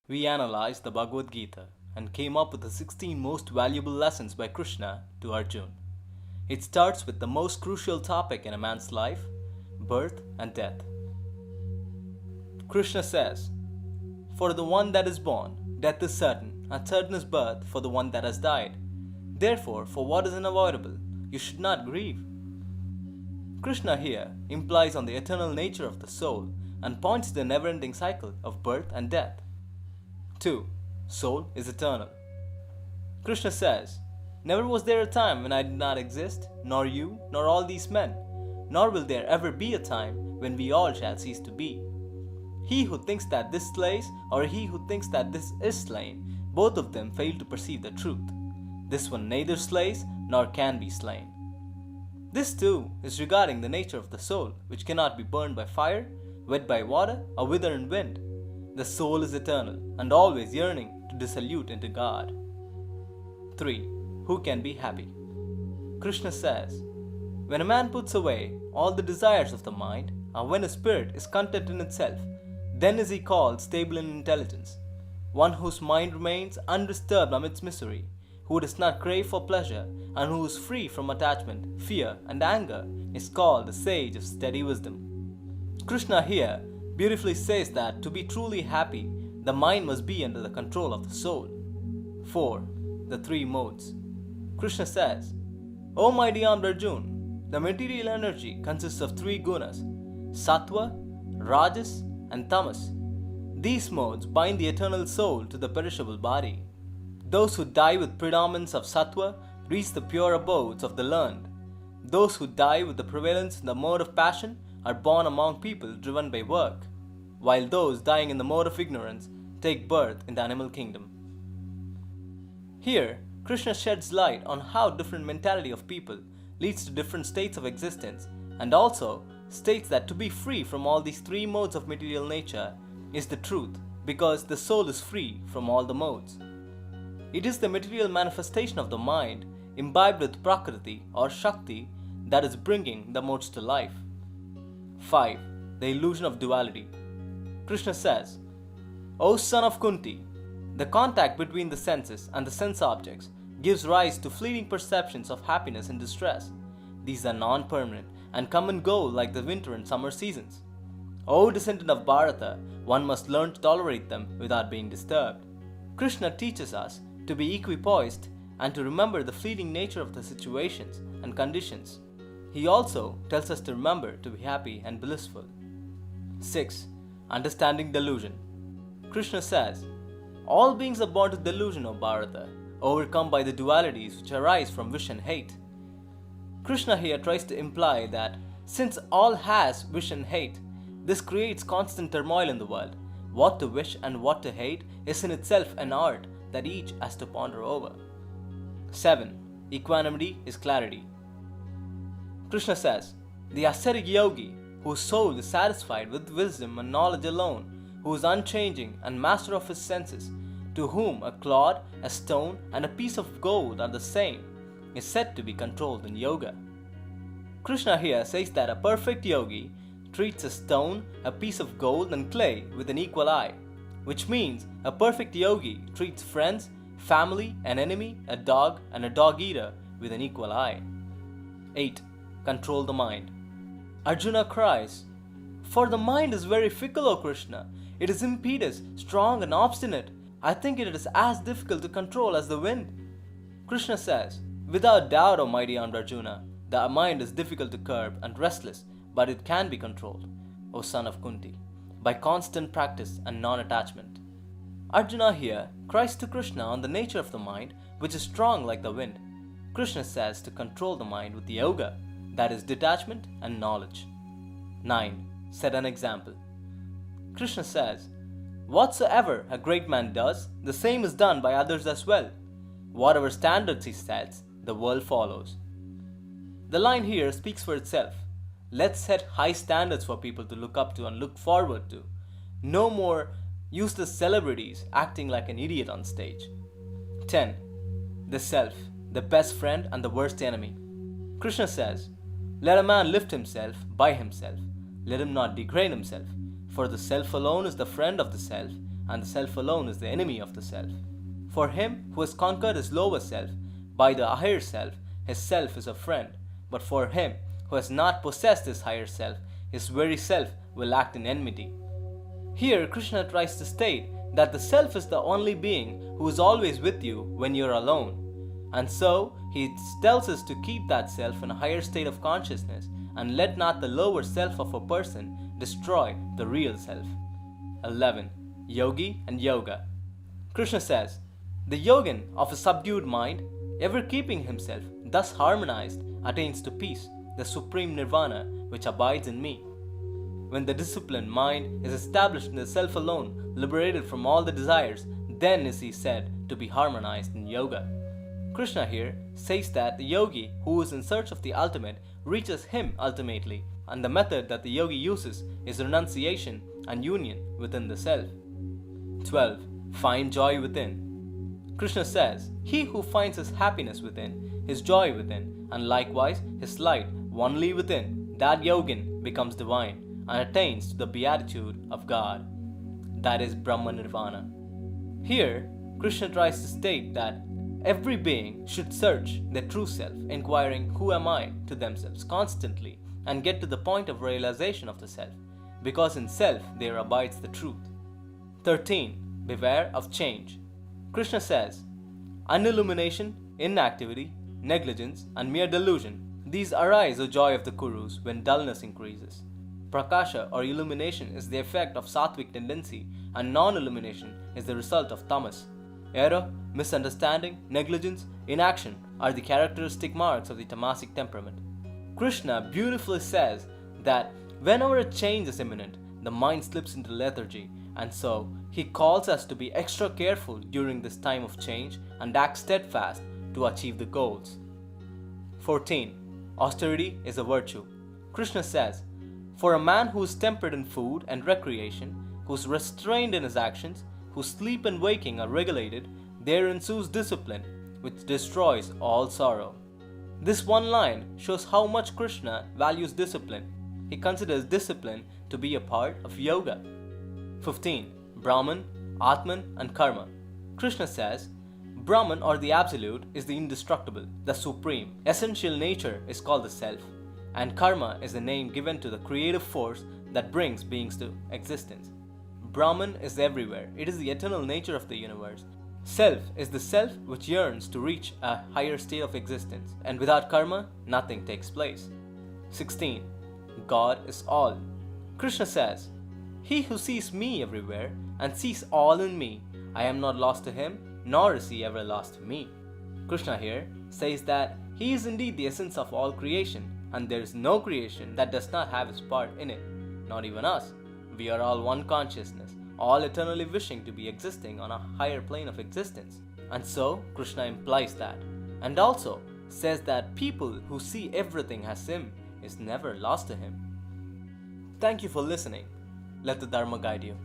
We analyzed the Bhagavad Gita and came up with the 16 most valuable lessons by Krishna to Arjuna. It starts with the most crucial topic in a man's life, birth and death. Krishna says, "For the one that is born, death is certain, and certain is birth for the one that has died. Therefore, for what is unavoidable, you should not grieve." Krishna here implies on the eternal nature of the soul and points to the never-ending cycle of birth and death. 2. Soul is eternal. Krishna says, "Never was there a time when I did not exist, nor you, nor all these men, nor will there ever be a time when we all shall cease to be. He who thinks that this slays, or he who thinks that this is slain, both of them fail to perceive the truth. This one neither slays nor can be slain." This too is regarding the nature of the soul, which cannot be burned by fire, wet by water, or wither in wind. The soul is eternal and always yearning to dissolute into God. 3. Who can be happy? Krishna says, "When a man puts away all the desires of the mind, and when his spirit is content in itself, then is he called stable in intelligence. One whose mind remains undisturbed amidst misery, who does not crave for pleasure, and who is free from attachment, fear, and anger, is called the sage of steady wisdom." Krishna here beautifully says that to be truly happy, the mind must be under the control of the soul. 4. The three modes. Krishna says, "O mighty armed Arjuna, the material energy consists of three gunas, sattva, rajas, and tamas. These modes bind the eternal soul to the perishable body. Those who die with predominance of sattva reach the pure abodes of the learned. Those who die with the prevalence in the mode of passion are born among people driven by work, while those dying in the mode of ignorance take birth in the animal kingdom." Here, Krishna sheds light on how different mentality of people leads to different states of existence, and also states that to be free from all these three modes of material nature is the truth, because the soul is free from all the modes. It is the material manifestation of the mind imbibed with Prakriti or Shakti that is bringing the modes to life. 5. The illusion of duality. Krishna says, "O son of Kunti, the contact between the senses and the sense objects gives rise to fleeting perceptions of happiness and distress. These are non-permanent and come and go like the winter and summer seasons. O descendant of Bharata, one must learn to tolerate them without being disturbed." Krishna teaches us to be equipoised and to remember the fleeting nature of the situations and conditions. He also tells us to remember to be happy and blissful. 6. Understanding delusion. Krishna says, "All beings are born to delusion, O Bharata, overcome by the dualities which arise from wish and hate." Krishna here tries to imply that since all has wish and hate, this creates constant turmoil in the world. What to wish and what to hate is in itself an art that each has to ponder over. 7. Equanimity is clarity. Krishna says, "The ascetic yogi, whose soul is satisfied with wisdom and knowledge alone, who is unchanging and master of his senses, to whom a clod, a stone, and a piece of gold are the same, is said to be controlled in yoga." Krishna here says that a perfect yogi treats a stone, a piece of gold, and clay with an equal eye, which means a perfect yogi treats friends, family, an enemy, a dog, and a dog-eater with an equal eye. 8. Control the mind. Arjuna cries, "For the mind is very fickle, O Krishna. It is impetuous, strong, and obstinate. I think it is as difficult to control as the wind." Krishna says, "Without doubt, O mighty armed Arjuna, the mind is difficult to curb and restless, but it can be controlled, O son of Kunti, by constant practice and non-attachment." Arjuna here cries to Krishna on the nature of the mind, which is strong like the wind. Krishna says to control the mind with the yoga, that is detachment and knowledge. 9. Set an example. Krishna says, "Whatsoever a great man does, the same is done by others as well. Whatever standards he sets, the world follows." The line here speaks for itself. Let's set high standards for people to look up to and look forward to. No more useless celebrities acting like an idiot on stage. 10. The self, the best friend and the worst enemy. Krishna says, "Let a man lift himself by himself. Let him not degrade himself. For the self alone is the friend of the self, and the self alone is the enemy of the self. For him who has conquered his lower self by the higher self, his self is a friend. But for him who has not possessed his higher self, his very self will act in enmity. Here Krishna tries to state that the self is the only being who is always with you when you are alone. And so he tells us to keep that self in a higher state of consciousness and let not the lower self of a person destroy the real self. 11. Yogi and Yoga. Krishna says, the yogin of a subdued mind, ever keeping himself thus harmonized, attains to peace, the supreme nirvana which abides in me. When the disciplined mind is established in the self alone, liberated from all the desires, then is he said to be harmonized in yoga. Krishna here says that the yogi who is in search of the ultimate reaches him ultimately, and the method that the yogi uses is renunciation and union within the self. 12. Find joy within. Krishna says, he who finds his happiness within, his joy within, and likewise his light only within, that yogin becomes divine and attains to the beatitude of God. That is Brahma Nirvana. Here, Krishna tries to state that every being should search their true self, inquiring who am I to themselves constantly and get to the point of realization of the self, because in self there abides the truth. 13. Beware of change. Krishna says, unillumination, inactivity, negligence, and mere delusion, these arise, O joy of the Kurus, when dullness increases. Prakasha or illumination is the effect of sattvic tendency, and non-illumination is the result of tamas. Error, misunderstanding, negligence, inaction are the characteristic marks of the tamasic temperament. Krishna beautifully says that whenever a change is imminent, the mind slips into lethargy, and so he calls us to be extra careful during this time of change and act steadfast to achieve the goals. 14. Austerity is a virtue. Krishna says, for a man who is tempered in food and recreation, who is restrained in his actions, whose sleep and waking are regulated, there ensues discipline, which destroys all sorrow. This one line shows how much Krishna values discipline. He considers discipline to be a part of yoga. 15. Brahman, Atman, and Karma. Krishna says, Brahman or the Absolute is the indestructible, the supreme. Essential nature is called the self, and Karma is the name given to the creative force that brings beings to existence. Brahman is everywhere. It is the eternal nature of the universe. Self is the self which yearns to reach a higher state of existence, and without karma, nothing takes place. 16. God is all. Krishna says, he who sees me everywhere and sees all in me, I am not lost to him, nor is he ever lost to me. Krishna here says that he is indeed the essence of all creation, and there is no creation that does not have its part in it, not even us. We are all one consciousness, all eternally wishing to be existing on a higher plane of existence. And so, Krishna implies that, and also says that people who see everything as him is never lost to him. Thank you for listening. Let the Dharma guide you.